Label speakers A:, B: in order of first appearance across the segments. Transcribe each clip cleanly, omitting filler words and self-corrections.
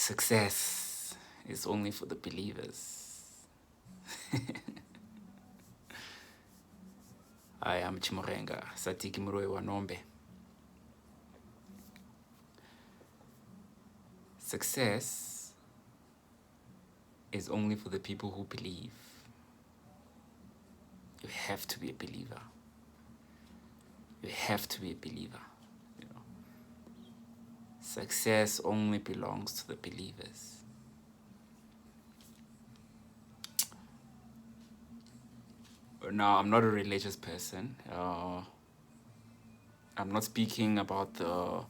A: Success is only for the believers. I am Chimurenga, Satiki Murwe Wanombe. Success is only for the people who believe. You have to be a believer. You have to be a believer. You know, success only belongs to the believers. Now, I'm not a religious person. I'm not speaking about the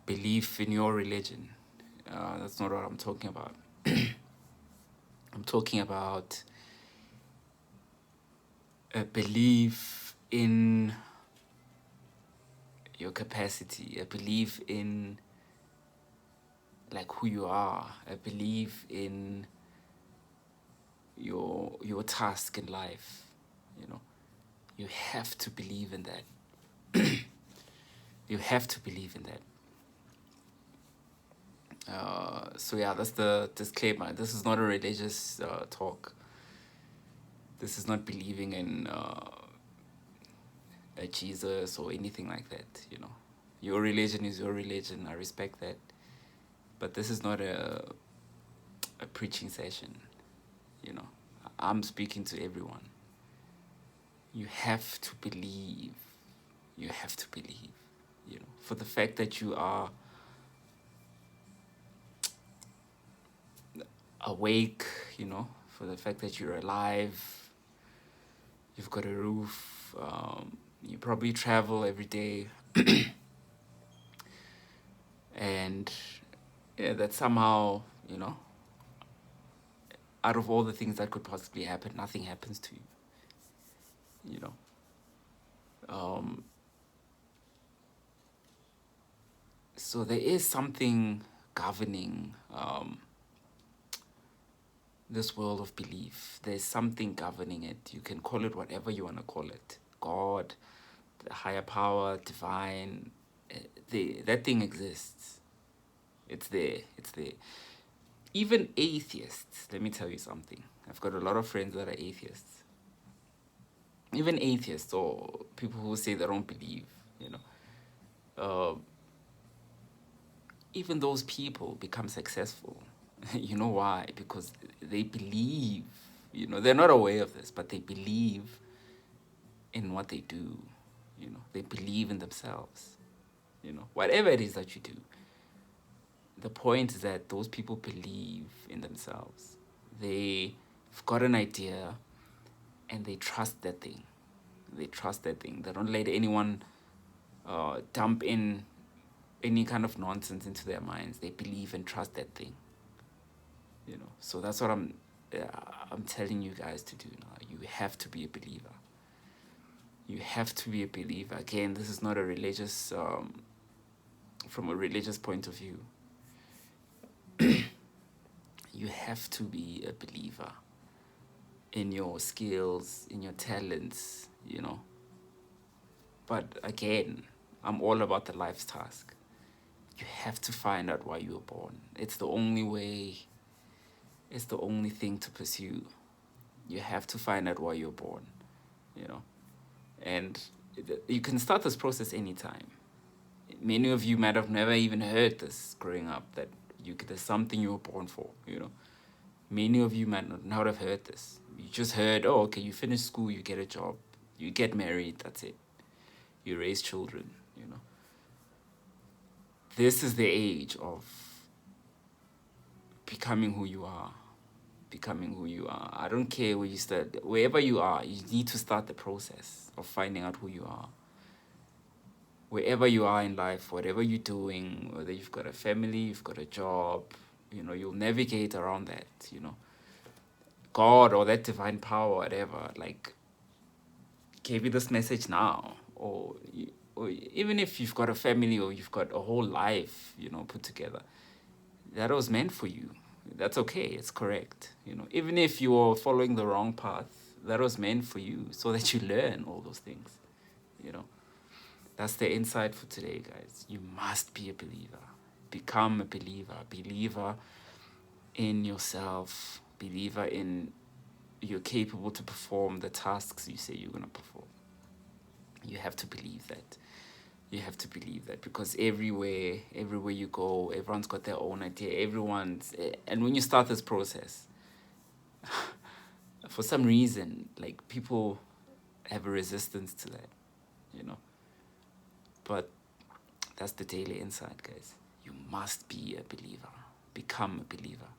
A: belief in your religion. That's not what I'm talking about. I'm talking about a belief in your capacity, a belief in like who you are, a belief in your task in life. You know, you have to believe in that. You have to believe in that. So yeah, that's the disclaimer. This is not a religious talk. This is not believing in a Jesus or anything like that. You know, your religion is your religion. I respect that, but this is not a preaching session. You know, I'm speaking to everyone. You have to believe. You have to believe. You know, for the fact that you are awake, you know, for the fact that you're alive, you've got a roof, you probably travel every day, and yeah, that somehow, you know, out of all the things that could possibly happen, nothing happens to you, you know. So there is something governing this world of belief. There's something governing it. You can call it whatever you want to call it. God, the higher power, divine. That thing exists. It's there. It's there. Even atheists, let me tell you something. I've got a lot of friends that are atheists. Even atheists or people who say they don't believe, you know. Even those people become successful. You know why? Because they believe, you know, they're not aware of this, but they believe in what they do. You know, they believe in themselves. You know, whatever it is that you do. The point is that those people believe in themselves. They've got an idea and they trust that thing. They trust that thing. They don't let anyone dump in any kind of nonsense into their minds. They believe and trust that thing. You know, so that's what I'm telling you guys to do now. You have to be a believer. You have to be a believer. Again, this is not a religious, from a religious point of view. You have to be a believer in your skills, in your talents, you know. But again, I'm all about the life's task. You have to find out why you were born. It's the only way. It's the only thing to pursue. You have to find out why you're born, you know. And you can start this process anytime. Many of you might have never even heard this growing up, that there's something you were born for, you know. Many of you might not have heard this. You just heard, oh, okay, you finish school, you get a job, you get married, that's it. You raise children, you know. This is the age of becoming who you are. Becoming who you are. I don't care where you start. Wherever you are, you need to start the process of finding out who you are. Wherever you are in life, whatever you're doing, whether you've got a family, you've got a job, you know, you'll navigate around that, you know. God or that divine power, whatever, like, gave you this message now. Or even if you've got a family or you've got a whole life, you know, put together, that was meant for you. That's okay. It's correct. You know, even if you're following the wrong path, that was meant for you so that you learn all those things. You know, that's the insight for today, guys. You must be a believer. Become a believer in yourself, believer in you're capable to perform the tasks you say you're going to perform. You have to believe that. You have to believe that, because everywhere you go, everyone's got their own idea. And when you start this process, for some reason, like, people have a resistance to that, you know. But that's the daily insight, guys. You must be a believer. Become a believer.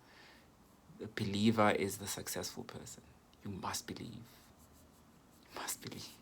A: A believer is the successful person. You must believe. You must believe.